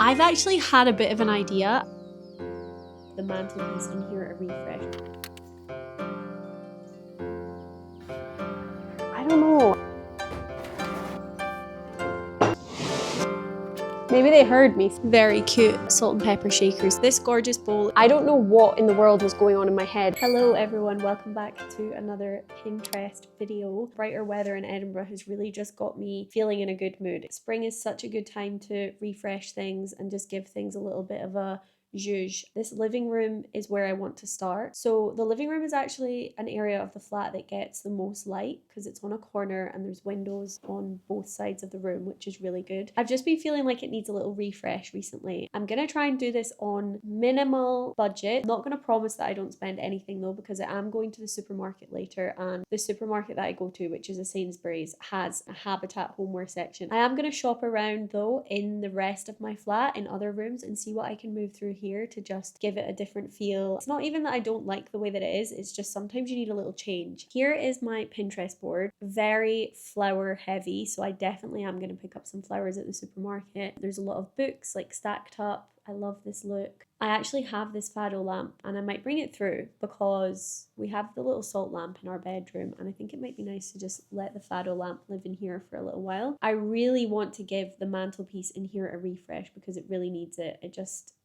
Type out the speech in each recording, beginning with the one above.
I've actually had a bit of an idea. The mantelpiece in here a refresh. I don't know. Maybe they heard me. Very cute salt and pepper shakers. This gorgeous bowl. I don't know what in the world was going on in my head. Hello everyone, welcome back to another Pinterest video. Brighter weather in Edinburgh has really just got me feeling in a good mood. Spring is such a good time to refresh things and just give things a little bit of a zhuzh. This living room is where I want to start. So the living room is actually an area of the flat that gets the most light because it's on a corner and there's windows on both sides of the room, which is really good. I've just been feeling like it needs a little refresh recently. I'm gonna try and do this on minimal budget. I'm not gonna promise that I don't spend anything though, because I am going to the supermarket later, and the supermarket that I go to, which is a Sainsbury's, has a Habitat homeware section. I am gonna shop around though in the rest of my flat in other rooms and see what I can move through here to just give it a different feel. It's not even that I don't like the way that it is, it's just sometimes you need a little change. Here is my Pinterest board, very flower heavy, so I definitely am going to pick up some flowers at the supermarket. There's a lot of books like stacked up. I love this look. I actually have this fado lamp and I might bring it through because we have the little salt lamp in our bedroom and I think it might be nice to just let the fado lamp live in here for a little while. I really want to give the mantelpiece in here a refresh because it really needs it.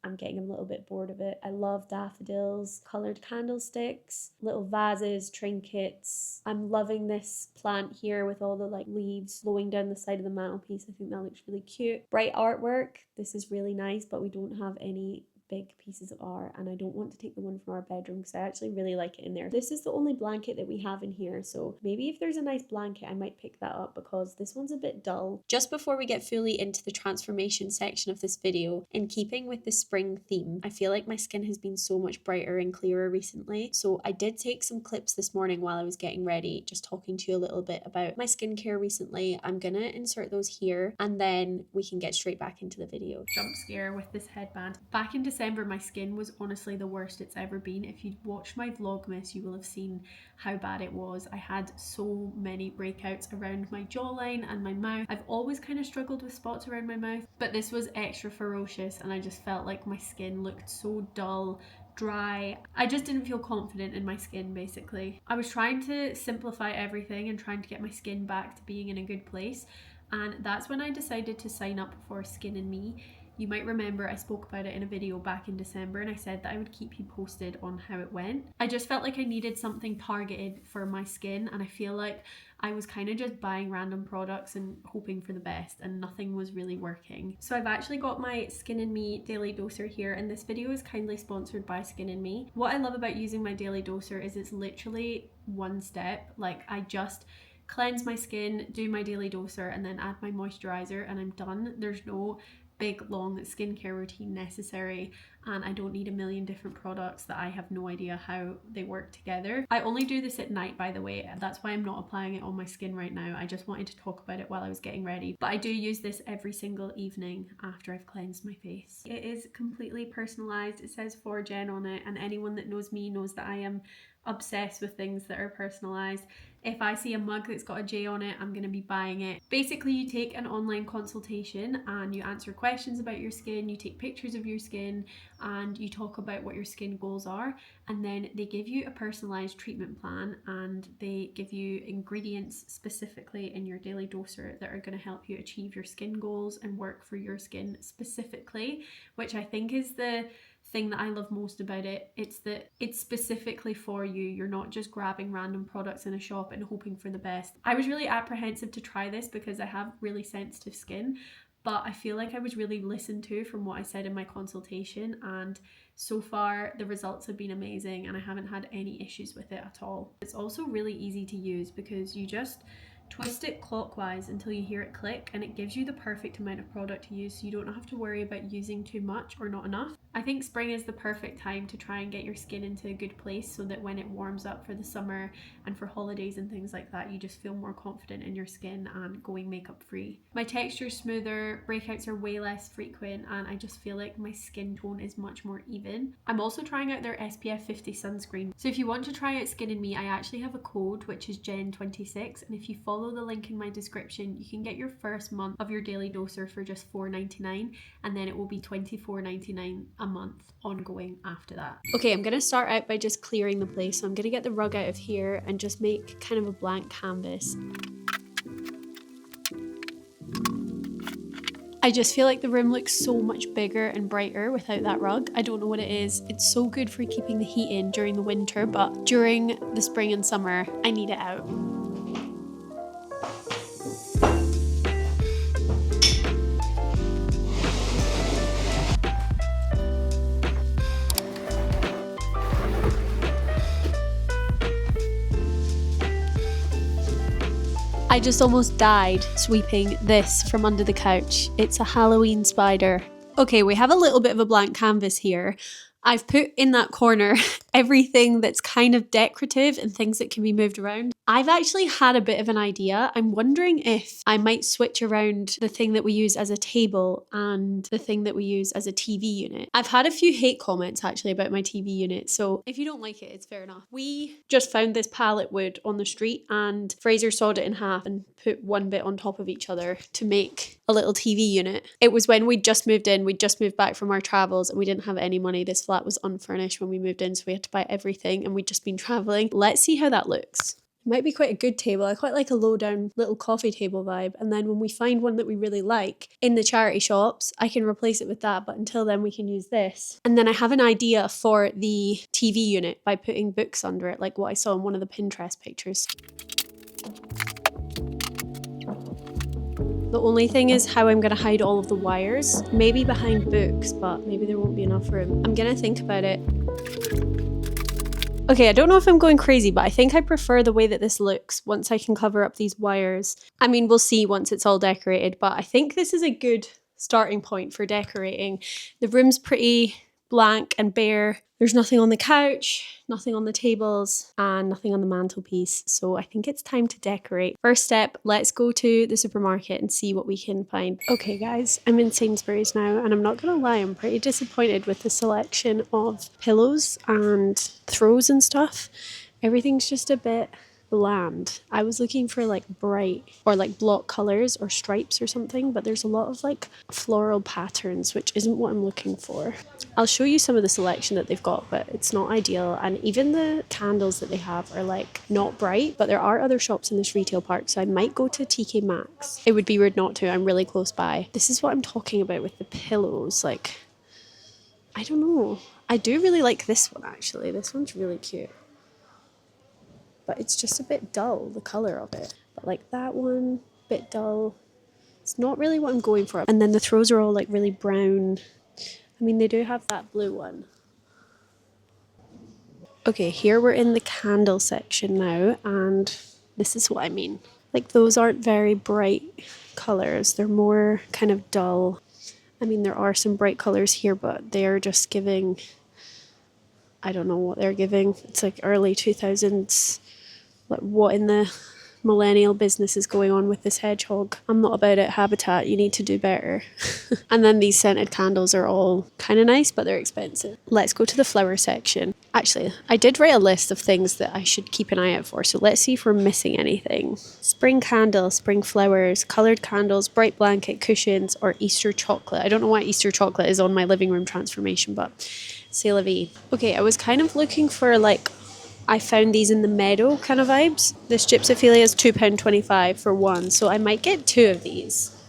I'm getting a little bit bored of it. I love daffodils, coloured candlesticks, little vases, trinkets. I'm loving this plant here with all the like leaves flowing down the side of the mantelpiece. I think that looks really cute. Bright artwork. This is really nice, but we don't have any big pieces of art and I don't want to take the one from our bedroom because I actually really like it in there. This is the only blanket that we have in here, so maybe if there's a nice blanket I might pick that up because this one's a bit dull. Just before we get fully into the transformation section of this video, in keeping with the spring theme, I feel like my skin has been so much brighter and clearer recently, so I did take some clips this morning while I was getting ready, just talking to you a little bit about my skincare recently. I'm gonna insert those here and then we can get straight back into the video. Jump scare with this headband. Back in December, my skin was honestly the worst it's ever been. If you'd watched my Vlogmas, you will have seen how bad it was. I had so many breakouts around my jawline and my mouth. I've always kind of struggled with spots around my mouth, but this was extra ferocious and I just felt like my skin looked so dull, dry. I just didn't feel confident in my skin basically. I was trying to simplify everything and trying to get my skin back to being in a good place, and that's when I decided to sign up for Skin and Me. You might remember I spoke about it in a video back in December and I said that I would keep you posted on how it went. I just felt like I needed something targeted for my skin and I feel like I was kind of just buying random products and hoping for the best and nothing was really working. So I've actually got my Skin and Me Daily Doser here and this video is kindly sponsored by Skin and Me. What I love about using my Daily Doser is it's literally one step. Like I just cleanse my skin, do my Daily Doser and then add my moisturizer and I'm done. There's no big long skincare routine necessary and I don't need a million different products that I have no idea how they work together. I only do this at night, by the way, that's why I'm not applying it on my skin right now. I just wanted to talk about it while I was getting ready, but I do use this every single evening after I've cleansed my face. It is completely personalized. It says for Jen on it and anyone that knows me knows that I am obsessed with things that are personalized. If I see a mug that's got a J on it, I'm going to be buying it. Basically, you take an online consultation and you answer questions about your skin, you take pictures of your skin and you talk about what your skin goals are, and then they give you a personalized treatment plan and they give you ingredients specifically in your Daily Doser that are going to help you achieve your skin goals and work for your skin specifically, which I think is the thing that I love most about it. It's that it's specifically for you. You're not just grabbing random products in a shop and hoping for the best. I was really apprehensive to try this because I have really sensitive skin, but I feel like I was really listened to from what I said in my consultation, and so far the results have been amazing and I haven't had any issues with it at all. It's also really easy to use because you just twist it clockwise until you hear it click and it gives you the perfect amount of product to use, so you don't have to worry about using too much or not enough. I think spring is the perfect time to try and get your skin into a good place so that when it warms up for the summer and for holidays and things like that, you just feel more confident in your skin and going makeup free. My texture is smoother, breakouts are way less frequent, and I just feel like my skin tone is much more even. I'm also trying out their SPF 50 sunscreen. So if you want to try out Skin and Me, I actually have a code which is Jen26, and if you follow follow the link in my description, you can get your first month of your daily doser for just $4.99, and then it will be $24.99 a month ongoing after that. Okay, I'm gonna start out by just clearing the place. So I'm gonna get the rug out of here and just make kind of a blank canvas. I just feel like the room looks so much bigger and brighter without that rug. I don't know what it is. It's so good for keeping the heat in during the winter, but during the spring and summer, I need it out. I just almost died sweeping this from under the couch. It's a Halloween spider. Okay, we have a little bit of a blank canvas here. I've put in that corner everything that's kind of decorative and things that can be moved around. I've actually had a bit of an idea. I'm wondering if I might switch around the thing that we use as a table and the thing that we use as a TV unit. I've had a few hate comments actually about my TV unit, so if you don't like it, it's fair enough. We just found this pallet wood on the street and Fraser sawed it in half and put one bit on top of each other to make a little TV unit. It was when we'd just moved in, we'd just moved back from our travels and we didn't have any money. This flat was unfurnished when we moved in, so we had to buy everything and we'd just been traveling. Let's see how that looks. Might be quite a good table. I quite like a low down little coffee table vibe, and then when we find one that we really like in the charity shops, I can replace it with that, but until then we can use this. And then I have an idea for the TV unit by putting books under it, like what I saw in one of the Pinterest pictures. The only thing is how I'm going to hide all of the wires. Maybe behind books, but maybe there won't be enough room. I'm going to think about it. Okay, I don't know if I'm going crazy, but I think I prefer the way that this looks once I can cover up these wires. I mean, we'll see once it's all decorated, but I think this is a good starting point for decorating. The room's pretty blank and bare. There's nothing on the couch, nothing on the tables, and nothing on the mantelpiece. So I think it's time to decorate. First step, let's go to the supermarket and see what we can find. Okay guys, I'm in Sainsbury's now, and I'm not gonna lie, I'm pretty disappointed with the selection of pillows and throws and stuff. Everything's just a bit bland. I was looking for like bright or like block colors or stripes or something, but there's a lot of like floral patterns, which isn't what I'm looking for. I'll show you some of the selection that they've got, but it's not ideal. And even the candles that they have are like not bright, but there are other shops in this retail park, so I might go to TK Maxx. It would be rude not to. I'm really close by. This is what I'm talking about with the pillows. Like, I don't know. I do really like this one actually. This one's really cute. But it's just a bit dull, the colour of it. But like that one, bit dull. It's not really what I'm going for. And then the throws are all like really brown. I mean, they do have that blue one. Okay, here we're in the candle section now, and this is what I mean. Like, those aren't very bright colours. They're more kind of dull. I mean, there are some bright colours here, but they're just giving... I don't know what they're giving. It's like early 2000s. Like, what in the millennial business is going on with this hedgehog? I'm not about it, Habitat. You need to do better. And then these scented candles are all kind of nice, but they're expensive. Let's go to the flower section. Actually, I did write a list of things that I should keep an eye out for, so let's see if we're missing anything. Spring candle, spring flowers, coloured candles, bright blanket, cushions, or Easter chocolate. I don't know why Easter chocolate is on my living room transformation, but c'est la vie. Okay, I was kind of looking for like... I found these in the meadow kind of vibes. This Gypsophilia is £2.25 for one, so I might get 2 of these.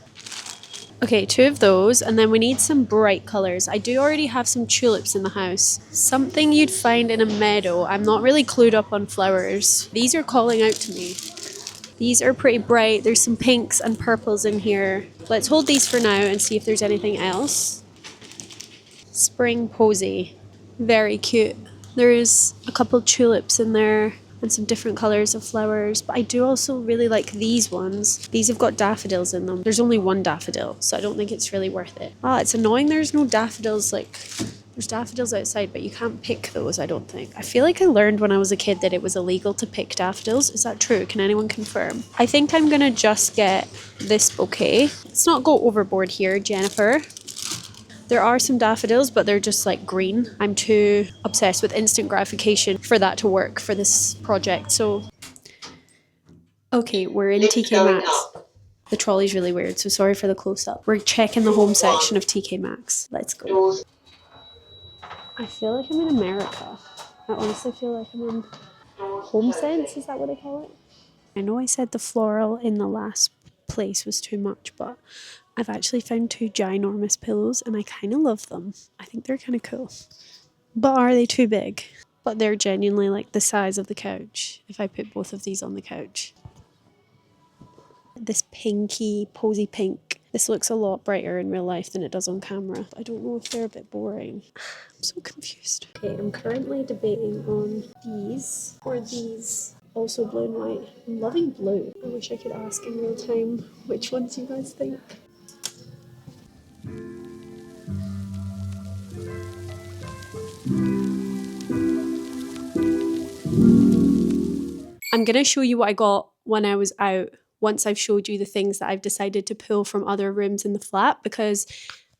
Okay, 2 of those, and then we need some bright colours. I do already have some tulips in the house. Something you'd find in a meadow. I'm not really clued up on flowers. These are calling out to me. These are pretty bright. There's some pinks and purples in here. Let's hold these for now and see if there's anything else. Spring posy. Very cute. There's a couple tulips in there and some different colours of flowers, but I do also really like these ones. These have got daffodils in them. There's only one daffodil, so I don't think it's really worth it. Ah, it's annoying there's no daffodils. Like, there's daffodils outside, but you can't pick those, I don't think. I feel like I learned when I was a kid that it was illegal to pick daffodils. Is that true? Can anyone confirm? I think I'm gonna just get this bouquet. Let's not go overboard here, Jennifer. There are some daffodils, but they're just like green. I'm too obsessed with instant gratification for that to work for this project. So Okay, we're in TK Maxx. The trolley's really weird, so sorry for the close-up. We're checking the home section of TK Maxx. Let's go. I feel like I'm in America. I honestly feel like I'm in Home Sense, is that what they call it? I know I said the floral in the last place was too much, but I've actually found two ginormous pillows and I kind of love them. I think they're kind of cool. But are they too big? But they're genuinely like the size of the couch if I put both of these on the couch. This pinky, posy pink. This looks a lot brighter in real life than it does on camera. I don't know if they're a bit boring. I'm so confused. Okay, I'm currently debating on these or these. Also blue and white. I'm loving blue. I wish I could ask in real time which ones you guys think. I'm going to show you what I got when I was out once I've showed you the things that I've decided to pull from other rooms in the flat, because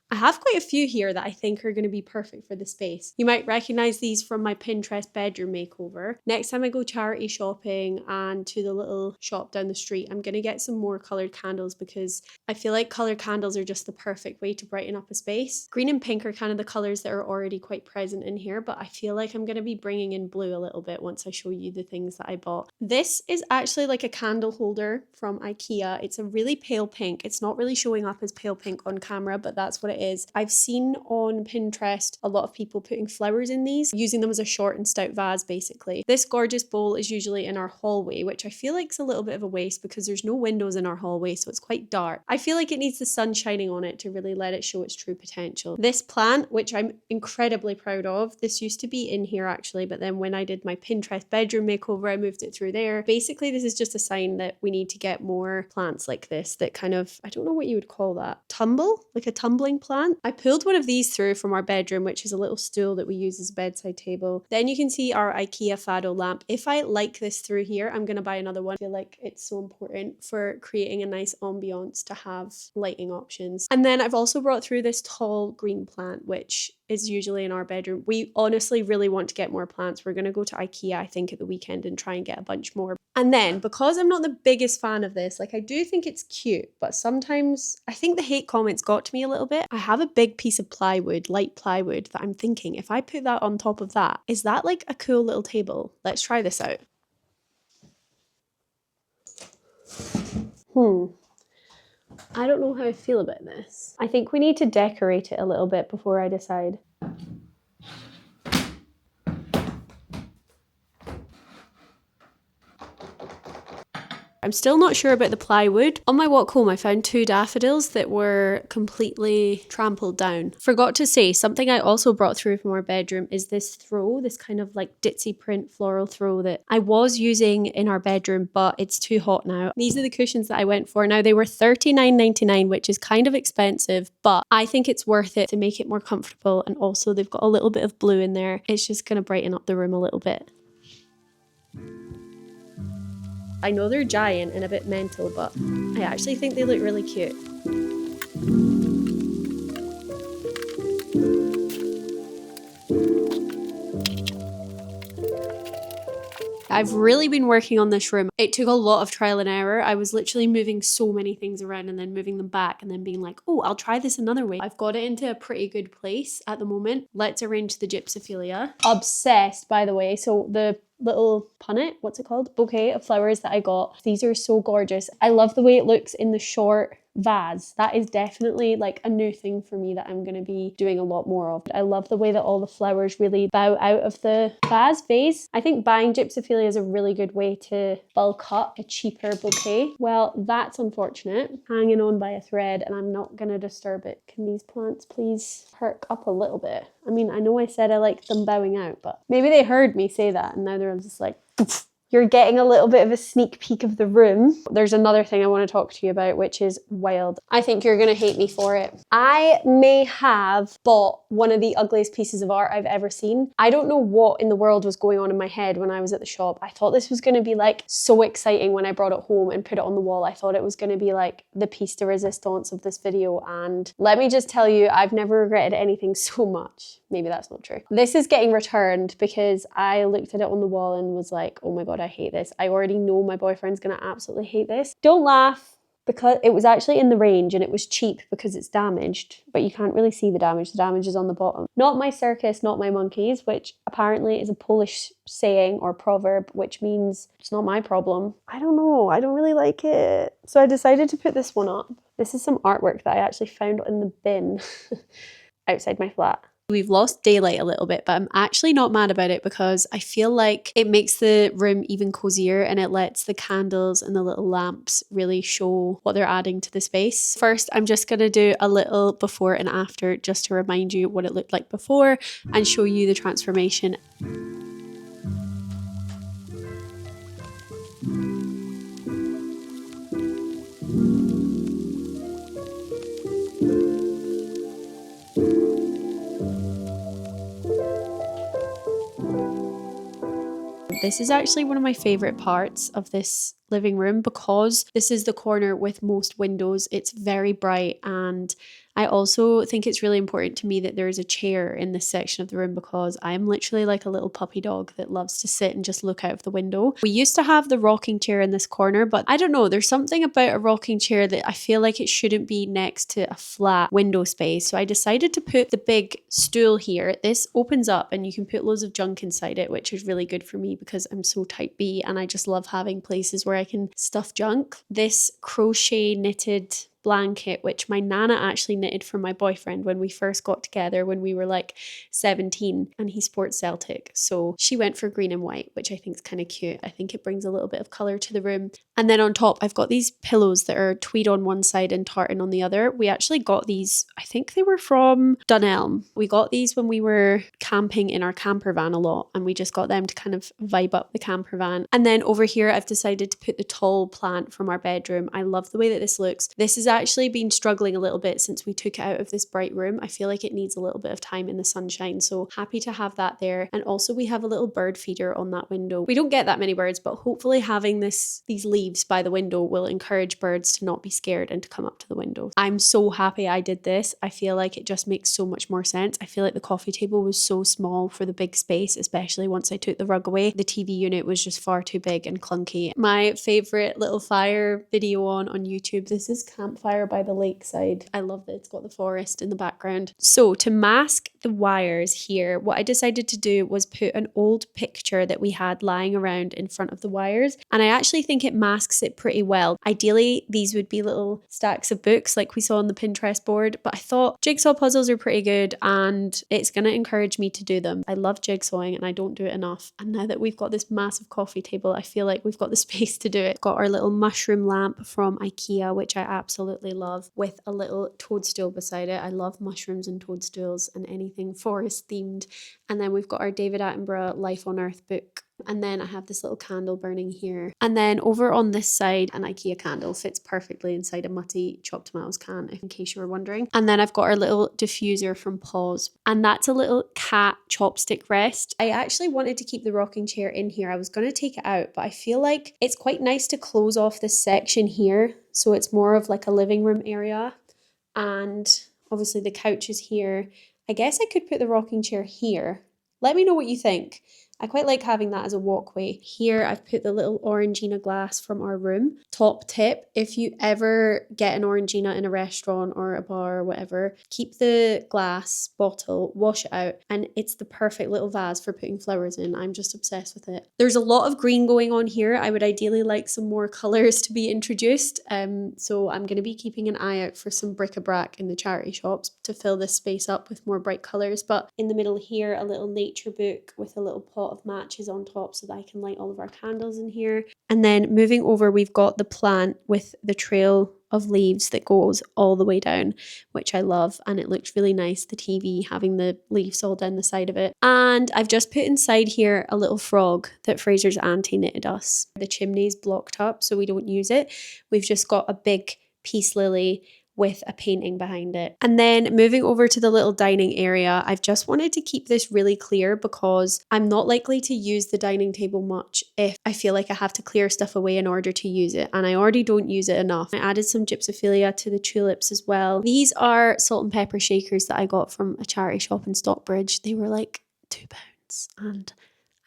I have quite a few here that I think are going to be perfect for the space. You might recognize these from my Pinterest bedroom makeover. Next time I go charity shopping and to the little shop down the street, I'm going to get some more coloured candles because I feel like coloured candles are just the perfect way to brighten up a space. Green and pink are kind of the colours that are already quite present in here, but I feel like I'm going to be bringing in blue a little bit once I show you the things that I bought. This is actually like a candle holder from IKEA. It's a really pale pink. It's not really showing up as pale pink on camera, but that's what it is. I've seen on Pinterest a lot of people putting flowers in these, using them as a short and stout vase basically. This gorgeous bowl is usually in our hallway, which I feel like is a little bit of a waste because there's no windows in our hallway, so it's quite dark. I feel like it needs the sun shining on it to really let it show its true potential. This plant, which I'm incredibly proud of, this used to be in here actually, but then when I did my Pinterest bedroom makeover, I moved it through there. Basically, this is just a sign that we need to get more plants like this that kind of, I don't know what you would call that, tumble? Like a tumbling plant? I pulled one of these through from our bedroom, which is a little stool that we use as a bedside table. Then you can see our IKEA Fado lamp. If I like this through here, I'm going to buy another one. I feel like it's so important for creating a nice ambiance to have lighting options. And then I've also brought through this tall green plant, which is usually in our bedroom. We honestly really want to get more plants. We're going to go to IKEA, I think, at the weekend and try and get a bunch more. And then, because I'm not the biggest fan of this, like I do think it's cute, but sometimes I think the hate comments got to me a little bit. I have a big piece of plywood, light plywood, that I'm thinking if I put that on top of that, is that like a cool little table? Let's try this out. I don't know how I feel about this. I think we need to decorate it a little bit before I decide. I'm still not sure about the plywood. On my walk home, I found two daffodils that were completely trampled down. Forgot to say, something I also brought through from our bedroom is this throw, this kind of like ditzy print floral throw that I was using in our bedroom, but it's too hot now. These are the cushions that I went for. Now, they were $39.99, which is kind of expensive, but I think it's worth it to make it more comfortable. And also they've got a little bit of blue in there. It's just going to brighten up the room a little bit. I know they're giant and a bit mental, but I actually think they look really cute. I've really been working on this room. It took a lot of trial and error. I was literally moving so many things around and then moving them back and then being like, oh, I'll try this another way. I've got it into a pretty good place at the moment. Let's arrange the gypsophilia. Obsessed, by the way. So the little punnet, what's it called? Bouquet of flowers that I got. These are so gorgeous. I love the way it looks in the short vase. That is definitely like a new thing for me that I'm going to be doing a lot more of. I love the way that all the flowers really bow out of the vase. I think buying gypsophilia is a really good way to bulk up a cheaper bouquet. Well, that's unfortunate. Hanging on by a thread and I'm not going to disturb it. Can these plants please perk up a little bit? I mean, I know I said I like them bowing out, but maybe they heard me say that and now they're just like, you're getting a little bit of a sneak peek of the room. There's another thing I want to talk to you about, which is wild. I think you're going to hate me for it. I may have bought one of the ugliest pieces of art I've ever seen. I don't know what in the world was going on in my head when I was at the shop. I thought this was going to be like so exciting when I brought it home and put it on the wall. I thought it was going to be like the piece de resistance of this video, and let me just tell you, I've never regretted anything so much. Maybe that's not true. This is getting returned because I looked at it on the wall and was like, oh my god, I hate this. I already know my boyfriend's gonna absolutely hate this. Don't laugh, because it was actually in the range and it was cheap because it's damaged, but you can't really see the damage. The damage is on the bottom. Not my circus, not my monkeys, which apparently is a Polish saying or proverb, which means it's not my problem. I don't know, I don't really like it. So I decided to put this one up. This is some artwork that I actually found in the bin outside my flat. We've lost daylight a little bit, but I'm actually not mad about it because I feel like it makes the room even cozier and it lets the candles and the little lamps really show what they're adding to the space. First, I'm just going to do a little before and after just to remind you what it looked like before and show you the transformation. This is actually one of my favorite parts of this living room because this is the corner with most windows. It's very bright, and I also think it's really important to me that there is a chair in this section of the room because I'm literally like a little puppy dog that loves to sit and just look out of the window. We used to have the rocking chair in this corner, but I don't know, there's something about a rocking chair that I feel like it shouldn't be next to a flat window space. So I decided to put the big stool here. This opens up and you can put loads of junk inside it, which is really good for me because I'm so type B and I just love having places where I can stuff junk. This crochet knitted blanket, which my nana actually knitted for my boyfriend when we first got together when we were like 17, and he sports Celtic, so she went for green and white, which I think is kind of cute. I think it brings a little bit of colour to the room. And then on top I've got these pillows that are tweed on one side and tartan on the other. We actually got these, I think they were from Dunelm. We got these when we were camping in our camper van a lot, and we just got them to kind of vibe up the camper van. And then over here I've decided to put the tall plant from our bedroom. I love the way that this looks. This has actually been struggling a little bit since we took it out of this bright room. I feel like it needs a little bit of time in the sunshine, so happy to have that there. And also we have a little bird feeder on that window. We don't get that many birds, but hopefully having these leaves by the window will encourage birds to not be scared and to come up to the window. I'm so happy I did this. I feel like it just makes so much more sense. I feel like the coffee table was so small for the big space, especially once I took the rug away. The TV unit was just far too big and clunky. My favorite little fire video on YouTube, this is Campfire by the Lakeside. I love that it's got the forest in the background. So to mask the wires here, what I decided to do was put an old picture that we had lying around in front of the wires, and I actually think it masks it pretty well. Ideally these would be little stacks of books like we saw on the Pinterest board, but I thought jigsaw puzzles are pretty good and it's going to encourage me to do them. I love jigsawing and I don't do it enough, and now that we've got this massive coffee table I feel like we've got the space to do it. Got our little mushroom lamp from IKEA, which I absolutely love, with a little toadstool beside it. I love mushrooms and toadstools and anything forest themed. And then we've got our David Attenborough Life on Earth book. And then I have this little candle burning here. And then over on this side, an IKEA candle fits perfectly inside a Mutty chopped tomatoes can, in case you were wondering. And then I've got our little diffuser from Paws. And that's a little cat chopstick rest. I actually wanted to keep the rocking chair in here. I was going to take it out, but I feel like it's quite nice to close off this section here, so it's more of like a living room area. And obviously the couch is here. I guess I could put the rocking chair here. Let me know what you think. I quite like having that as a walkway. Here I've put the little Orangina glass from our room. Top tip, if you ever get an Orangina in a restaurant or a bar or whatever, keep the glass bottle, wash it out, and it's the perfect little vase for putting flowers in. I'm just obsessed with it. There's a lot of green going on here. I would ideally like some more colours to be introduced. So I'm going to be keeping an eye out for some bric-a-brac in the charity shops to fill this space up with more bright colours. But in the middle here, a little nature book with a little pot of matches on top so that I can light all of our candles in here. And then moving over, we've got the plant with the trail of leaves that goes all the way down, which I love, and it looks really nice, the TV having the leaves all down the side of it. And I've just put inside here a little frog that Fraser's auntie knitted us. The chimney's blocked up so we don't use it. We've just got a big peace lily with a painting behind it. And then moving over to the little dining area, I've just wanted to keep this really clear because I'm not likely to use the dining table much if I feel like I have to clear stuff away in order to use it, and I already don't use it enough. I added some gypsophilia to the tulips as well. These are salt and pepper shakers that I got from a charity shop in Stockbridge. They were like £2 and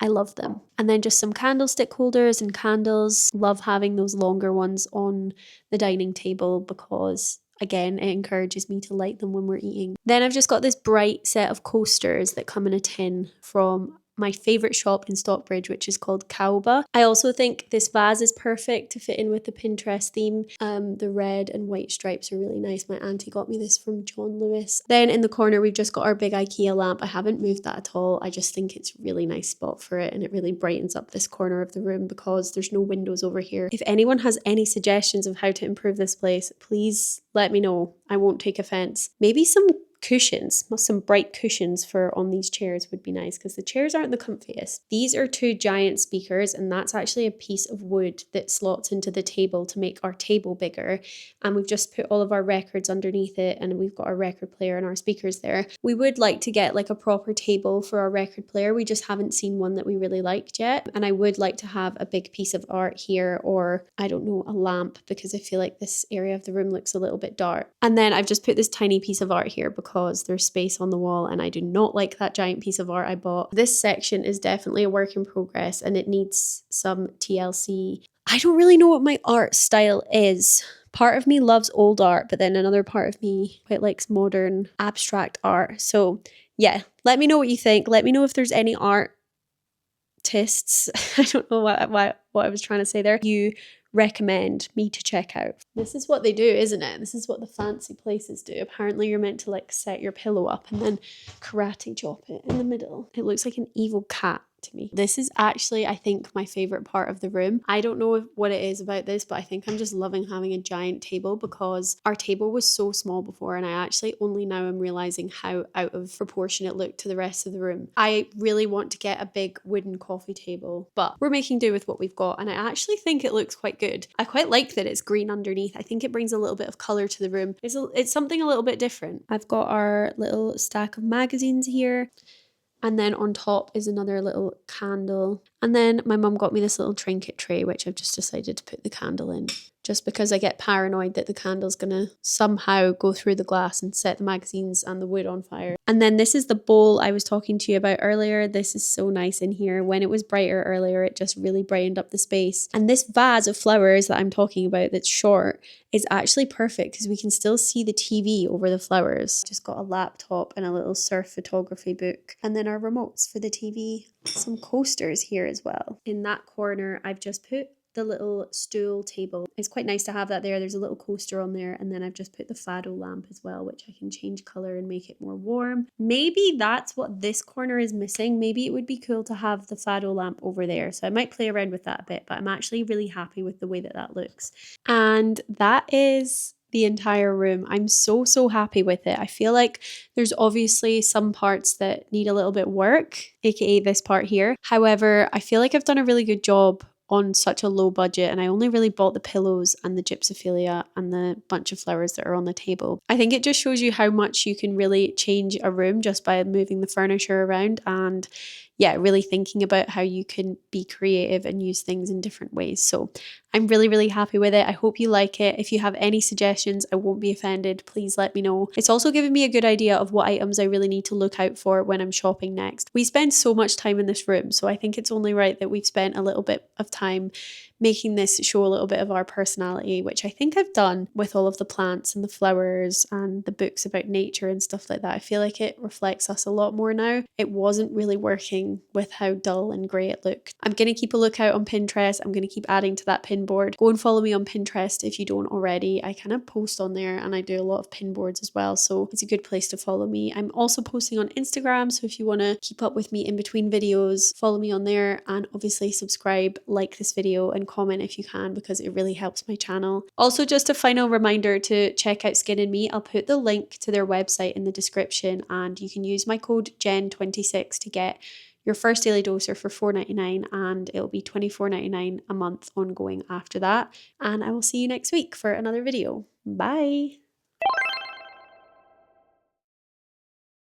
I love them. And then just some candlestick holders and candles. Love having those longer ones on the dining table because again, it encourages me to light them when we're eating. Then I've just got this bright set of coasters that come in a tin from my favourite shop in Stockbridge, which is called Kauba. I also think this vase is perfect to fit in with the Pinterest theme. The red and white stripes are really nice. My auntie got me this from John Lewis. Then in the corner, we've just got our big IKEA lamp. I haven't moved that at all. I just think it's a really nice spot for it, and it really brightens up this corner of the room because there's no windows over here. If anyone has any suggestions of how to improve this place, please let me know. I won't take offense. Maybe some cushions, some bright cushions for on these chairs would be nice because the chairs aren't the comfiest. These are 2 giant speakers, and that's actually a piece of wood that slots into the table to make our table bigger, and we've just put all of our records underneath it, and we've got our record player and our speakers there. We would like to get like a proper table for our record player. We just haven't seen one that we really liked yet, and I would like to have a big piece of art here, or I don't know, a lamp, because I feel like this area of the room looks a little bit dark. And then I've just put this tiny piece of art here because there's space on the wall, and I do not like that giant piece of art I bought. This section is definitely a work in progress and it needs some TLC. I don't really know what my art style is. Part of me loves old art, but then another part of me quite likes modern abstract art. So yeah, let me know what you think. Let me know if there's any artists. I don't know what I was trying to say there. You recommend me to check out. This is what they do, isn't it? This is what the fancy places do. Apparently you're meant to like set your pillow up and then karate chop it in the middle. It looks like an evil cat to me. This is actually, I think, my favorite part of the room. I don't know what it is about this, but I think I'm just loving having a giant table because our table was so small before, and I actually only now am realizing how out of proportion it looked to the rest of the room. I really want to get a big wooden coffee table, but we're making do with what we've got, and I actually think it looks quite good. I quite like that it's green underneath. I think it brings a little bit of color to the room. It's something a little bit different. I've got our little stack of magazines here. And then on top is another little candle. And then my mum got me this little trinket tray, which I've just decided to put the candle in. Just because I get paranoid that the candle's gonna somehow go through the glass and set the magazines and the wood on fire. And then this is the bowl I was talking to you about earlier. This is so nice in here. When it was brighter earlier, it just really brightened up the space. And this vase of flowers that I'm talking about that's short is actually perfect because we can still see the TV over the flowers. Just got a laptop and a little surf photography book. And then our remotes for the TV. Some coasters here as well. In that corner, I've just put the little stool table. It's quite nice to have that there. There's a little coaster on there, and then I've just put the fado lamp as well, which I can change color and make it more warm. Maybe that's what this corner is missing. Maybe it would be cool to have the fado lamp over there. So I might play around with that a bit, but I'm actually really happy with the way that that looks. And that is the entire room. I'm so happy with it. I feel like there's obviously some parts that need a little bit work, aka this part here. However, I feel like I've done a really good job on such a low budget, and I only really bought the pillows and the gypsophilia and the bunch of flowers that are on the table. I think it just shows you how much you can really change a room just by moving the furniture around, and yeah, really thinking about how you can be creative and use things in different ways. So I'm really happy with it. I hope you like it. If you have any suggestions, I won't be offended. Please let me know. It's also given me a good idea of what items I really need to look out for when I'm shopping next. We spend so much time in this room, so I think it's only right that we've spent a little bit of time making this show a little bit of our personality, which I think I've done with all of the plants and the flowers and the books about nature and stuff like that. I feel like it reflects us a lot more now. It wasn't really working with how dull and grey it looked. I'm going to keep a lookout on Pinterest. I'm going to keep adding to that pin board. Go and follow me on Pinterest if you don't already. I kind of post on there and I do a lot of pin boards as well, so it's a good place to follow me. I'm also posting on Instagram, so if you want to keep up with me in between videos, follow me on there, and obviously subscribe, like this video, and comment if you can, because it really helps my channel. Also, just a final reminder to check out Skin and Me. I'll put the link to their website in the description, and you can use my code JEN26 to get your first daily doser for $4.99, and it'll be $24.99 a month ongoing after that. And I will see you next week for another video. Bye.